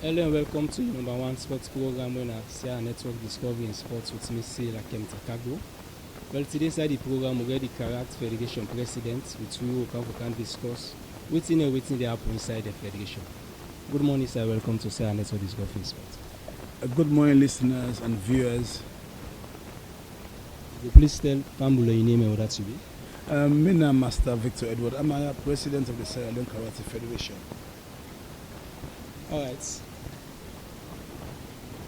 Hello and welcome to your number one sports program when I share network discovery in sports with me, Sela Kemtakago. Well, today's the program we get the Karat Federation president with who we can discuss waiting they happen inside the federation. Good morning, sir. Welcome to share network discovery in sports. Good morning, listeners and viewers. Please tell Pambulo your name and what that you be. My name is Master Victor Edward. I'm a president of the Sierra Leone Karate Federation. All right.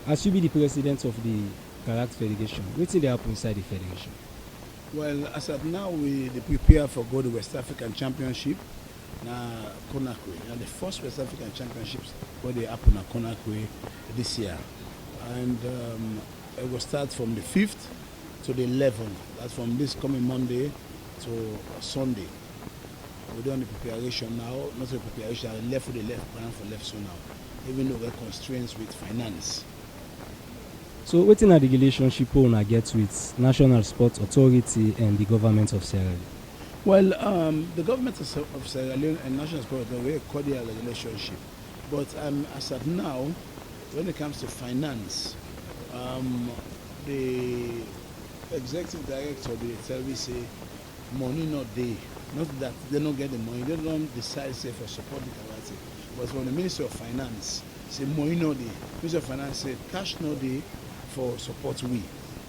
As you be the president of the Karate Federation, what they happen inside the federation? Well, as of now, we prepare for go to West African Championship na Conakry. And the first West African Championships where they happen at Conakry this year. And it will start from the 5th to the 11th. That's from this coming Monday to Sunday. We're doing the preparation now, not the preparation, plan for left so now, even though we're constraints with finance. So what are the relationship I get with National Sports Authority and the government of Sierra Leone? Well, the government of Sierra Leone and National Sports Authority have a very cordial relationship. But as of now, when it comes to finance, the executive director will tell me say money not there. Not that they don't get the money, they don't decide say for support the karate. But from the Ministry of Finance, say money not there. Ministry of Finance say cash not there for support we.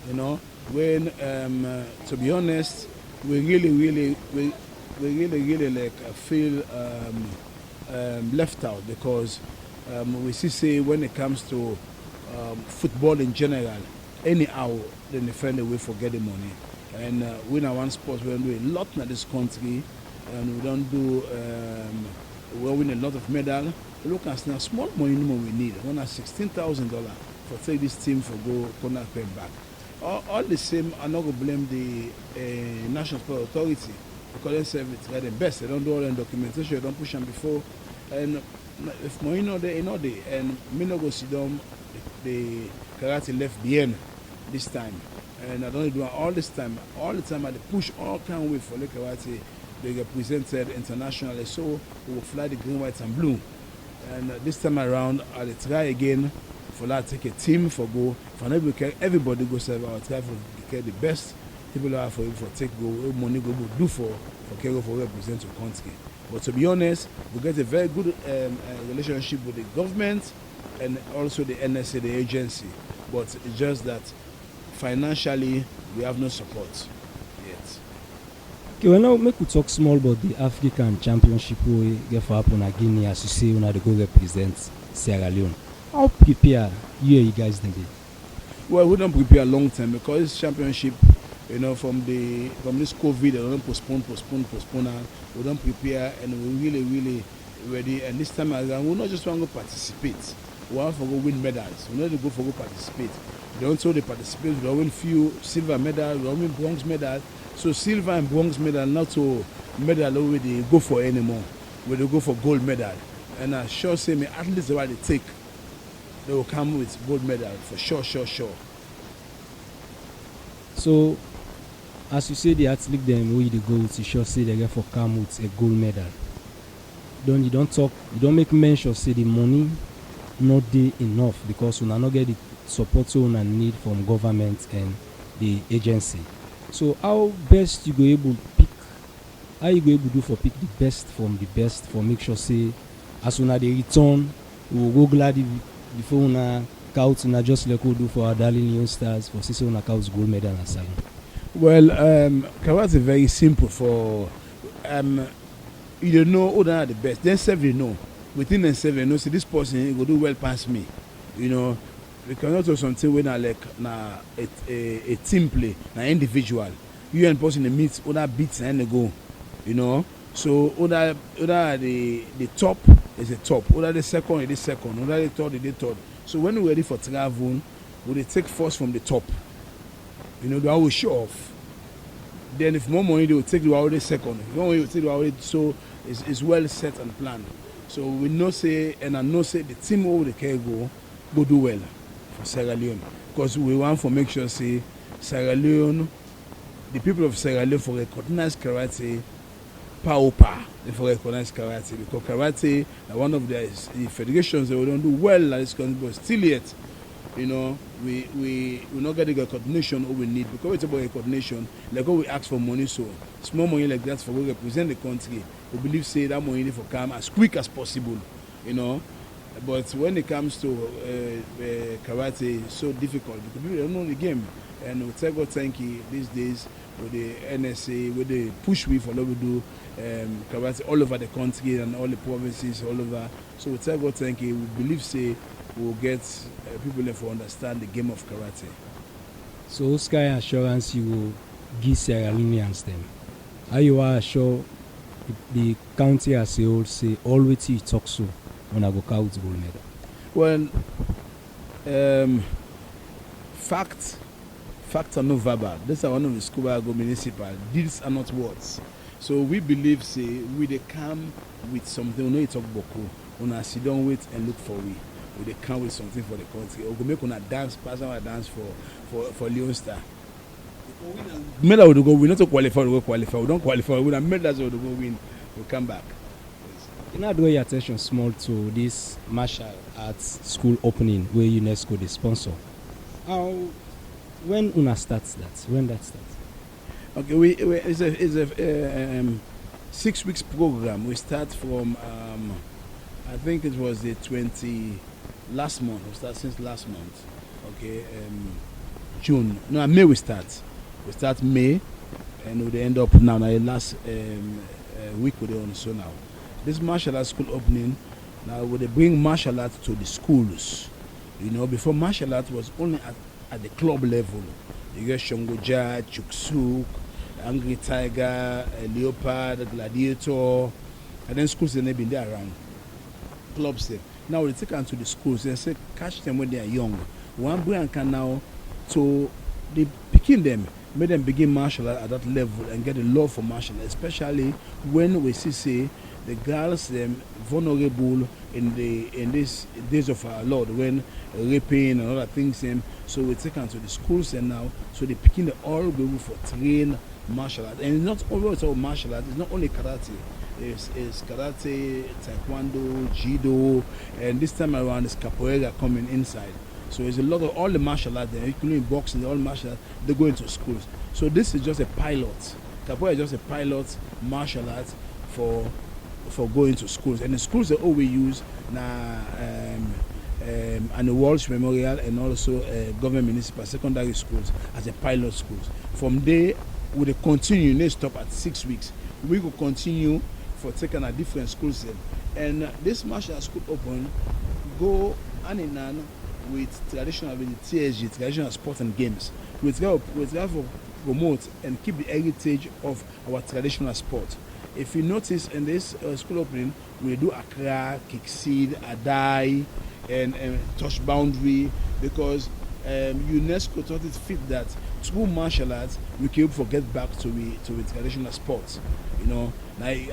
You know, when to be honest, we really like feel left out because we see say when it comes to football in general, anyhow, then they find a way for getting money. And we now one sports we don't do a lot in this country, and we don't do we win a lot of medal. Look at now small money we need. We want $16,000 for take this team for go Conakry back. All the same, I'm not gonna blame the National Sport Authority because they say it's the best. They don't do all the documentation, they don't push them before. And if money not there, not there. And me not go sit down the karate left behind this time. And I don't do it all this time. All the time I push all kind of way for the karate. They get presented internationally, so we will fly the green, white, and blue. And this time around, I'll try again for that take a team for go. For everybody go serve. I'll try for get the best people are for take go money go do for Kego for represent your country. But to be honest, we get a very good relationship with the government and also the NSA, the agency. But it's just that financially we have no support yet. Okay, well now make we talk small about the African Championship we get for happen at Guinea as you say when they go represent Sierra Leone. How prepare you guys then? Well, we don't prepare a long time because this championship, you know, from this COVID, they don't postpone. We don't prepare and we're really ready. And this time around, we not just want to participate. We want to go win medals. We not to go for go participate. They also they participate. We win few silver medals. We win bronze medals. So silver and bronze medal not to medal where they go for anymore. Where they go for gold medal. And I sure say me at least what they take, they will come with gold medal for sure. So, as you say, the athlete them where they go with, you sure say they get for come with a gold medal. You don't make mention say the money not there enough because we not get the support we need from government and the agency. So how best you go able to pick? How you go able to do for pick the best from the best for make sure say as soon as they return, we will go gladly before we count and just like we do for our darling young stars for see we count gold medal and salon. Well, karate is very simple for you don't know who are the best. Then seven know. Within the seven know, see this person will do well past me. You know, we cannot do something when I like a team play, na individual. You and person meet other beats and they go. You know. So other the top is the top, other the second is the second, other the third is the third. So when we're ready for travel, we take first from the top. You know, they will show off. Then if more money they will take the already second. If more money will take the already, so it's well set and planned. So we know say and I know say the team over the care go do well for Sierra Leone. Because we want to make sure say Sierra Leone, the people of Sierra Leone for recognize karate power for recognize karate, because karate one of the federations that we don't do well at this country, but still yet, we not getting the recognition what we need, because it's about recognition. Like we ask for money, so small money like that for we represent the country. We believe say that money need for come as quick as possible, But when it comes to karate, it's so difficult because people don't know the game. And we tell God thank you these days with the NSA, with the push we for we do karate all over the country and all the provinces all over. So we tell God thank you. We believe say we'll get people to understand the game of karate. So whose kind of assurance you will give Sierra Leoneans them? How you are sure the county as a whole say all what you talk so when I go out gold medal? Well, facts are not verbal. This is one of the school I go municipal. Deeds are not words. So we believe say we they come with something. We know you talk boko. Una sit down wait and look for we. We they come with something for the country. Or go make una dance, pass our dance for Leon Star. Medal would go. We not to qualify. We go qualify. We don't qualify. We don't medals would go win. We come back. Can I draw your attention small to this martial arts school opening where UNESCO they sponsor? When una starts that? When that starts? Okay, it's a 6 weeks program. We start from I think it was the 20 last month. We start since last month. Okay, June. No, May we start. We start May, and we end up now. The last week we're on so now. This martial arts school opening, now they bring martial arts to the schools. Before martial arts was only at the club level. You get Shongoja, Chuksuk, Angry Tiger, Leopard, Gladiator, and then schools they've been there around. Clubs there. Now they take them to the schools and say catch them when they are young. One brand can now to they picking them, make them begin martial art at that level and get a love for martial art, especially when we see the girls them vulnerable in these days of our Lord when raping and other things them. So we take them to the schools and now so they picking the all go for train martial art. And it's not always all martial art, it's not only karate. It's karate, taekwondo, judo, and this time around it's capoeira coming inside. So there's a lot of all the martial arts there, including boxing, all martial arts, they go into schools. So this is just a pilot. Capoeira is just a pilot martial art for going to schools. And the schools that all we use now and the Walsh Memorial and also government municipal secondary schools as a pilot schools. From there, we will continue, they stop at 6 weeks. We will continue for taking at different schools. And this martial arts school open go hand in hand with traditional with the TSG, traditional sport and games. We try to promote and keep the heritage of our traditional sport. If you notice in this school opening, we do Accra, Kickseed, Adai, and touch boundary, because UNESCO thought it fit that through martial arts we can get back to the traditional sports. Now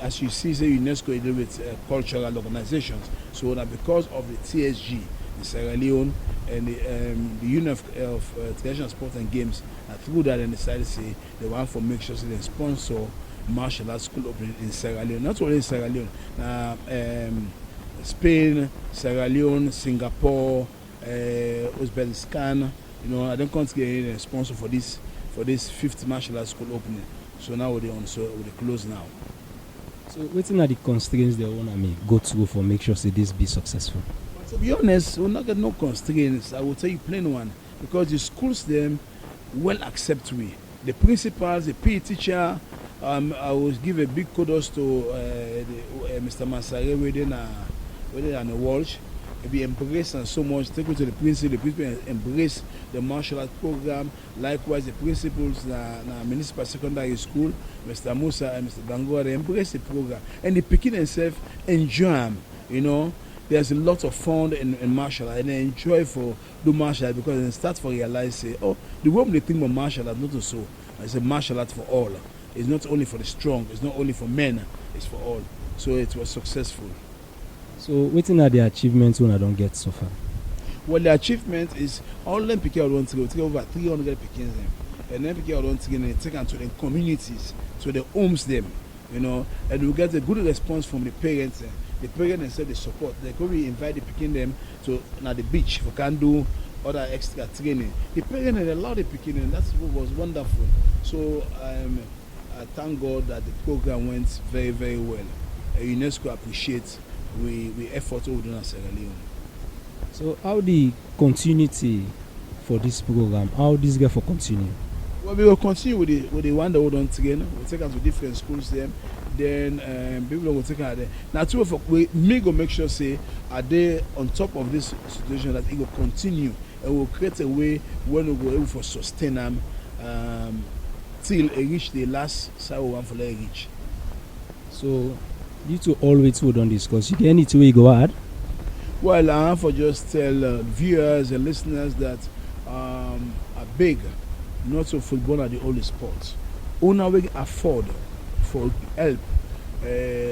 as you see, say UNESCO deal with cultural organizations, so that because of the TSG, the Sierra Leone and the Union of Traditional Sport and Games, through that they decided to say they want to make sure they sponsor martial arts school opening in Sierra Leone. Not only in Sierra Leone, Spain, Sierra Leone, Singapore, Uzbekistan. I don't want to get a sponsor for this 5th martial arts school opening. So now they close now. So what are the constraints they want to go through for make sure say this be successful? To be honest, we'll not get no constraints. I will tell you plain one, because the schools them well accept we. The principals, the PE teacher. I will give a big kudos to Mr. Masare within the Walsh. Be embraced and so much. Take it to the principal embrace the martial arts program. Likewise, the principals na municipal secondary school, Mr. Musa and Mr. Dangoa, they embrace the program and they pick it themselves, enjoy them. There's a lot of fun in martial art, and they enjoy for do martial art because they start to realize say, the way they think of martial art not so. It's a martial art for all. It's not only for the strong. It's not only for men. It's for all. So it was successful. So what are the achievements when I don't get so far? Well, the achievement is all them pick out one take over 300 pickings them, and then pick out one take and take them to the communities, to the homes them. and we get a good response from the parents. The parents said they support. They could be invite the picking them to the beach for can do other extra training. The parents allowed the picking, and that's what was wonderful. So I thank God that the program went very, very well. UNESCO appreciates we effort over in Sierra Leone. So how the continuity for this program? How this guy for continue? Well, we will continue with the one that we don't train. We'll take us to different schools then. Then people will take her there. Now, we go make sure say are they on top of this situation that it will continue and will create a way when we go able to sustain them till it reach the last side we want for let it reach. So you two always would don't discuss. You get anything we go add? Well, I have to just tell viewers and listeners that are big, not so football are the only sports. Una we afford for help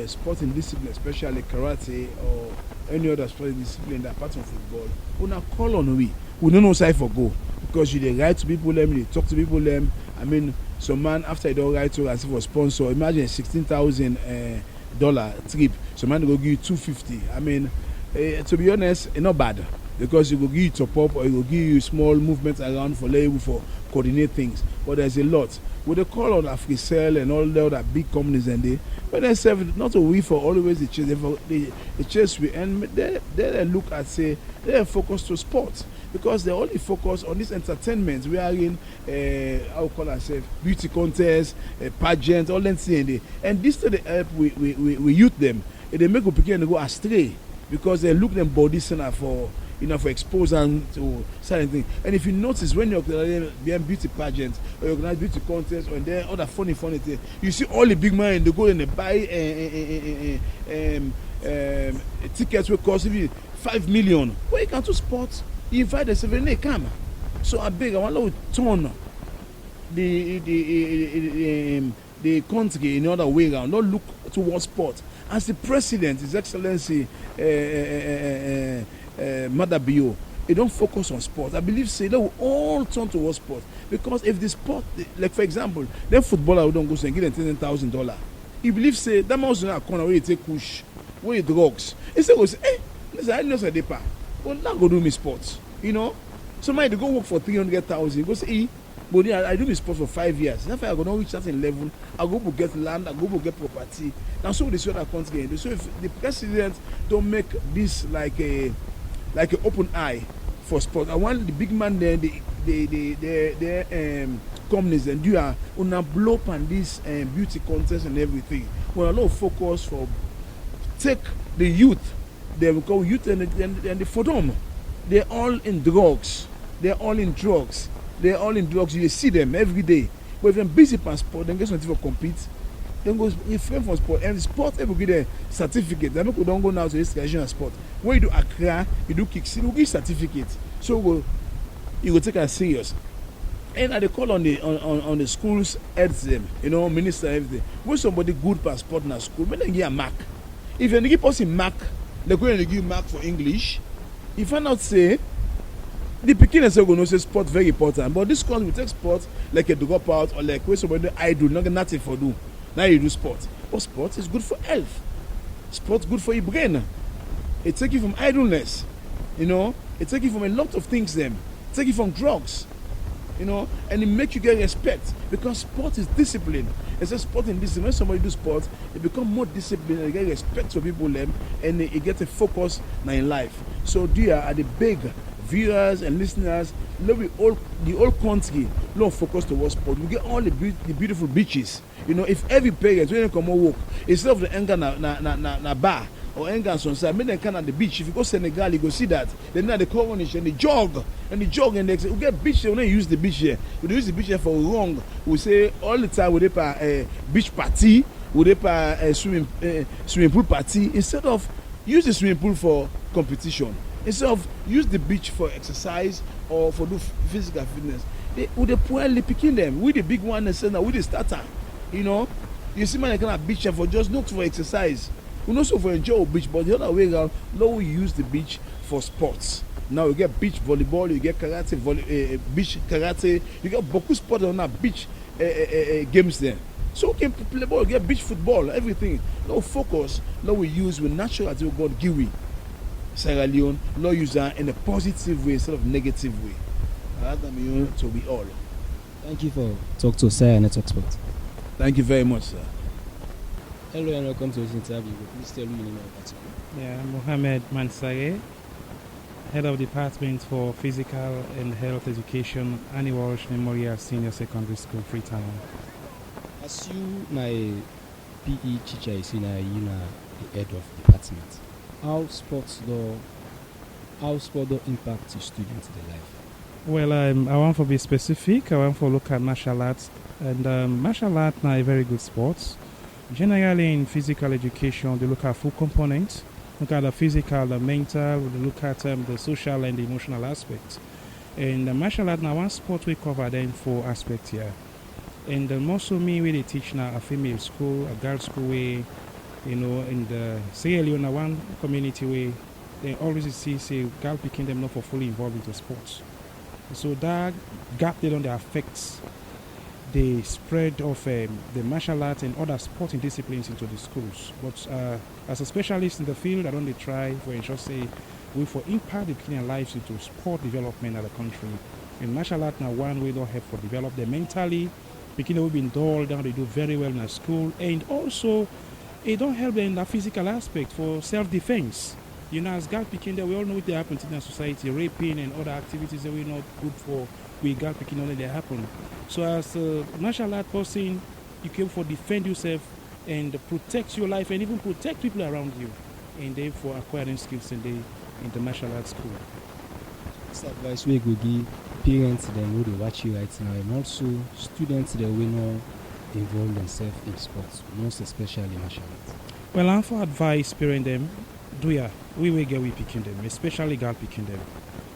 sporting discipline, especially karate or any other sporting discipline that apart from football. Una call on we don't know side for go because you dey write to people them, they talk to people them. I mean, some man after you don't write to as for sponsor, imagine $16,000 trip. Some man go give you $250. I mean, to be honest, it's not bad because you go give you top up or you go give you small movements around for label for coordinate things. But there's a lot. With the call on Africell and all the other big companies and they, but they serve not a we for always the chase the chase we and they look at say they focus to sports because they only focus on this entertainment. We are in how call ourselves beauty contests, pageants, all that thing and this to the help we youth them. And they make a begin to go astray because they look them body center for for exposure to certain things. And if you notice when you're behind beauty pageants or you organize beauty contests or then other funny things, you see all the big men they go and they buy tickets will cost even 5 million. Well, you can to sports, you invite the 7 they come. So I beg, I want to turn the country in other way around, not look towards sports. As the president, His Excellency Mother Bio, they don't focus on sport. I believe say they will all turn towards sport because if the sport, like for example, then footballer don't go and give them $10,000. You believe say that man was in a corner where you take push, where you drugs. Instead go say, hey, listen, I know say depa, well now go do me sports, Somebody they go work for 300,000. Go say, hey, but I do my sport for 5 years. That's why I go not reach certain level. I go to get land. I go to get property. Now so this other country. So if the president don't make this like an open eye for sport, I want the big man there, the companies and do una blow up on this beauty contest and everything. Well, a lot of focus for take the youth. They will call youth and the for them. They're all in drugs. They're all in drugs. They're all in drugs. You see them every day. But if they're busy for sport, then get something for compete. Then go refrain from sport. And sport, they will give a certificate. They don't go now to this regional sport. When you do Accra, you do kicks, you will give certificate. So you will take it serious. And they call on the schools, heads them, minister everything. When somebody good per sport in a school, when they give a mark. If you give us a mark, they're going to give mark for English. If I not say the pikin is going to say sport very important, but this course we take sport like a dropout or like where somebody idle, not nothing for do. Now you do sport. But sport is good for health. Sport's good for your brain. It takes you from idleness. It takes you from a lot of things then. It takes you from drugs. And it makes you get respect because sport is discipline. It's a sport in discipline. When somebody do sport, they become more disciplined and they get respect for people them and they get a focus now in life. So dear are the big viewers and listeners, the whole country don't focus towards sport. We get all the beautiful beaches. If every parent when they come and walk, instead of the anger na bar or anger on side, make them come at the beach. If you go Senegal, you go see that. Then now they come on and they jog and they say, we get beach, they don't use the beach here. We use the beach here for wrong. We say all the time we dey beach party, we dey swimming pool party. Instead of use the swimming pool for competition. Instead of use the beach for exercise or for do physical fitness, with the poor picking them, with the big one and say now with the starter, you see man kind of beach for just not for exercise, we not so for enjoy beach, but the other way around, now we use the beach for sports. Now you get beach volleyball, you get karate, beach karate, you get boku sport on that beach games there. So we can play ball, get beach football, everything. No focus, no we use with natural as we got Giwi, Sierra Leone, no use that in a positive way instead of negative way. To be all. Thank you for talk to Sierra Network Sport. Thank you very much, sir. Hello and welcome to this interview. Please tell me your name and particular. Yeah, Mohamed Mansare, Head of Department for Physical and Health Education, Annie Walsh Memorial Senior Secondary School, Freetown. As you, my PE teacher, is in the head of department. How sport do impact your students' life? Well, I want to be specific. I want to look at martial arts, and martial arts are a very good sport. Generally, in physical education, they look at full components. Look at the physical, the mental. They look at the social and the emotional aspects. And the martial arts now one sport we cover then 4 aspects here. And also me, we they teach now a female school, a girls school way, in the Sierra Leone one community way. They always see say girl picking them not for fully involved into sports. So that gap they don't affect the spread of the martial arts and other sporting disciplines into the schools. But as a specialist in the field, I don't try for ensure say we for impact the beginning lives into sport development of the country. And martial arts now one way don't help for develop them mentally. Beginning we've been dull down, they do very well in the school, and also it don't help them in the physical aspect for self-defense. As girl picking there, we all know what they happen in the society, raping and other activities that we're not good for. We girl picking only they happen. So as a martial art person, you can for defend yourself and protect your life and even protect people around you, and therefore acquiring skills in the martial arts school. This advice we go give parents them who they watch you right now, and also students that will not involve themselves in sports, most especially martial arts. Well, I'm for advice parent them. We will get we picking them, especially girl picking them.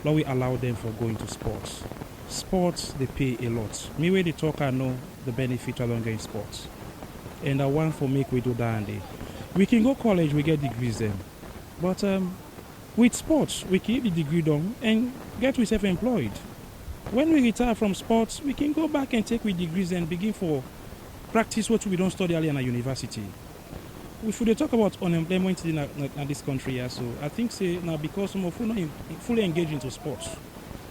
Now we allow them for going to sports. Sports they pay a lot. Me where they talk I know the benefit along in sports. And I want for make we do that and we can go college, we get degrees then. But with sports we keep the degree done and get ourselves employed. When we retire from sports, we can go back and take with degrees and begin for practice what we don't study earlier in a university. If we talk about unemployment in this country, yeah, so I think say now because some of us not fully engaged into sports,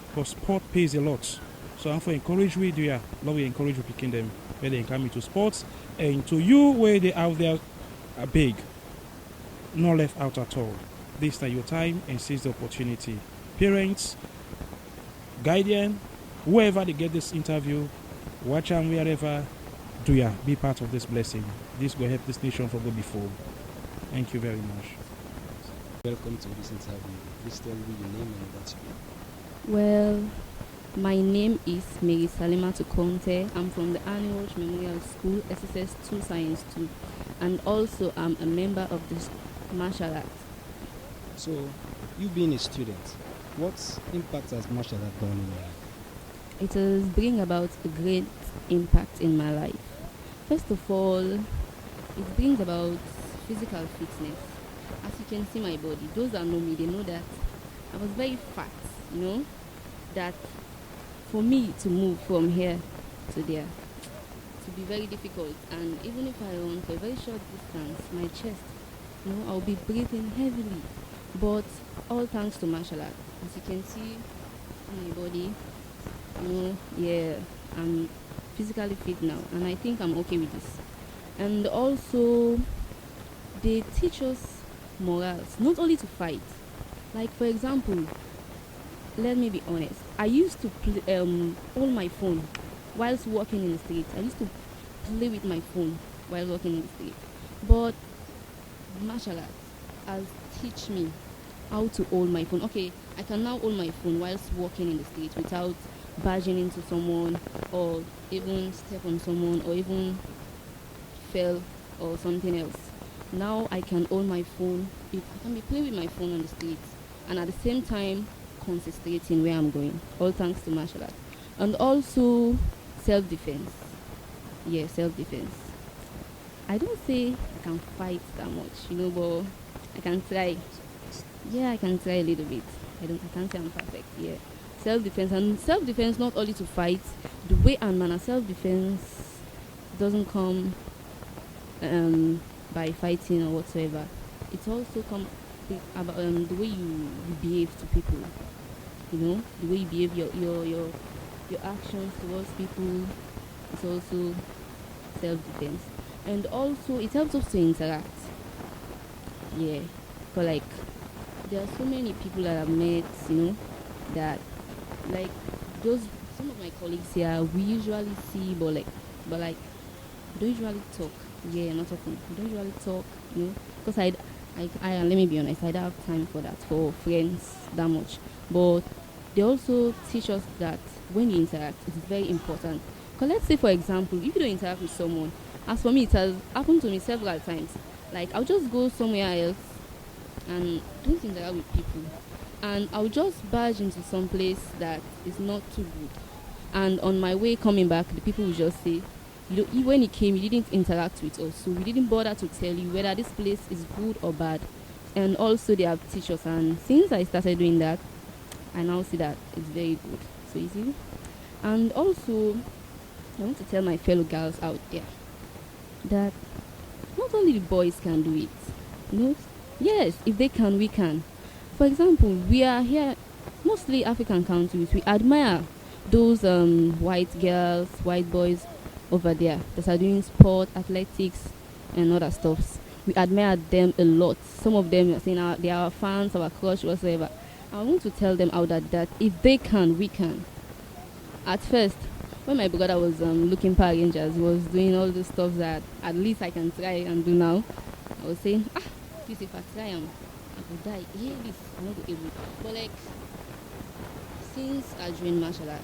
because sport pays a lot. So I'm for encourage we do yeah, now we encourage we picking them where they come into sports, and to you where they out there are big, not left out at all. This time your time and seize the opportunity. Parents, guardian, whoever they get this interview, watch them wherever. Do ya be part of this blessing. This will help this nation for go before. Thank you very much. Welcome to this interview. Please tell me your name and what you do. Well, my name is Mary Salima Tukonte. I'm from the Annie Walsh Memorial School, SSS 2 Science 2, and also I'm a member of the martial arts. So, you being a student, what impact has martial art done in your life? It has bring about a great impact in my life. First of all, it brings about physical fitness. As you can see my body, those that know me, they know that I was very fat, that for me to move from here to there, to be very difficult. And even if I run for a very short distance, my chest, I'll be breathing heavily. But all thanks to martial art. As you can see my body, I'm physically fit now, and I think I'm okay with this. And also, they teach us morals, not only to fight. Like for example, let me be honest. I used to hold my phone whilst walking in the street. I used to play with my phone while walking in the street. But martial arts has teach me how to hold my phone. Okay, I can now hold my phone whilst walking in the street without barging into someone or even step on someone or even fell or something else. Now I can hold my phone. I can be playing with my phone on the street and at the same time concentrating where I'm going. All thanks to martial arts. And also self-defense. Yeah, self-defense. I don't say I can fight that much, but I can try. Yeah, I can try a little bit. I can't say I'm perfect. Yeah. Self-defense, and self-defense not only to fight, the way and manner self-defense doesn't come by fighting or whatsoever. It's also come about the way you behave to people. You know, the way you behave, your actions towards people. It's also self-defense, and also it helps us to interact. Yeah, but like there are so many people that I've met, that like those some of my colleagues here we usually see, but like we don't usually talk. Yeah, not often. We don't usually talk, because I let me be honest, I don't have time for that for friends that much. But they also teach us that when you interact, it's very important. Because let's say, for example, if you don't interact with someone, as for me, it has happened to me several times. Like I'll just go somewhere else and don't interact with people, and I'll just barge into some place that is not too good. And on my way coming back, the people will just say, when you came, you didn't interact with us, so we didn't bother to tell you whether this place is good or bad. And also, they have teachers, and since I started doing that, I now see that it's very good. So you see, and also, I want to tell my fellow girls out there that not only the boys can do it, yes, if they can, we can. For example, we are here, mostly African countries, we admire those white girls, white boys over there that are doing sport, athletics, and other stuffs. We admire them a lot. Some of them are saying they are our fans, our crush, whatsoever. I want to tell them out that if they can, we can. At first, when my brother was looking Power Rangers, he was doing all the stuff that at least I can try and do now. I was saying, this if I try, I could die. Yeah, this I'm not able. But like, since I joined martial art,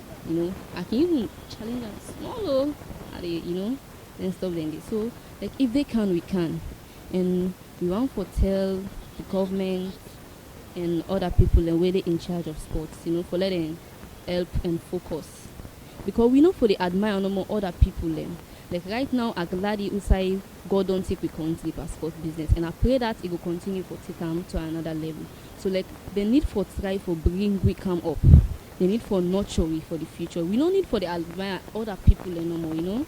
I can even challenge them small, then stop them this. So, like, if they can, we can. And we want to tell the government and other people and where they in charge of sports, for letting help and focus. Because we know for the admire no more other people then. Like right now, I'm glad Usai God don't take we country for sports business, and I pray that it will continue for take them to another level. So like the need for try for bring we come up, the need for nurture we for the future. We don't need for the admire other people no more,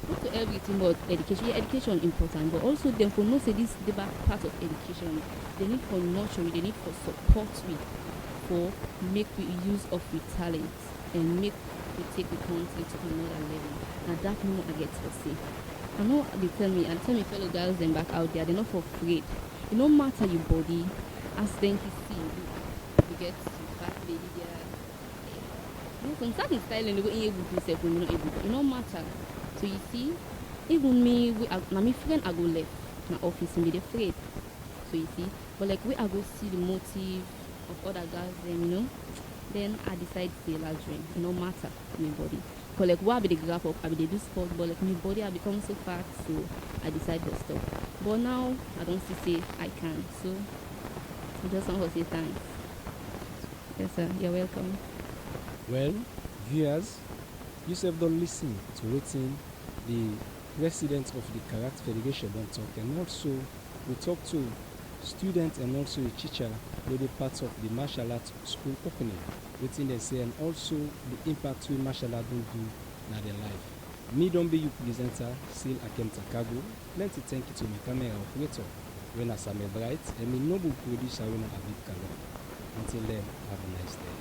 Not to everything but education. Yeah, education important, but also then for not say this the back part of education. The need for nurture, the need for support we for make we use of we talent and make we take the country to another level. And that no I get to say. I know they tell me fellow girls them back out there, they're not afraid. It no matter your body, as then you see you get fat lady there. Some certain style and the way you able to say when you're not able to. It no matter. So you see, even me, my friend I go left my office and be afraid. So you see, but like we I go see the motive of other girls them, then I decide to say large ring. No matter my body. Cause like what I be the graph up, I be the do sport, but like my body I become so fat, so I decide to stop. But now I don't see say I can. So I just want to say thanks. Yes sir, you're welcome. Well, viewers, you have don't listen to waiting the president of the Karate Federation don't talk, and also we talk to students and also a teacher with the parts of the martial arts school opening, waiting they say, and also the impact we martial art don't do in their life. Me don't be you presenter, still Akem Takago. Plenty thank you to my camera operator, when Asame Bright, and me noble producer when Abid Kalo. Until then, have a nice day.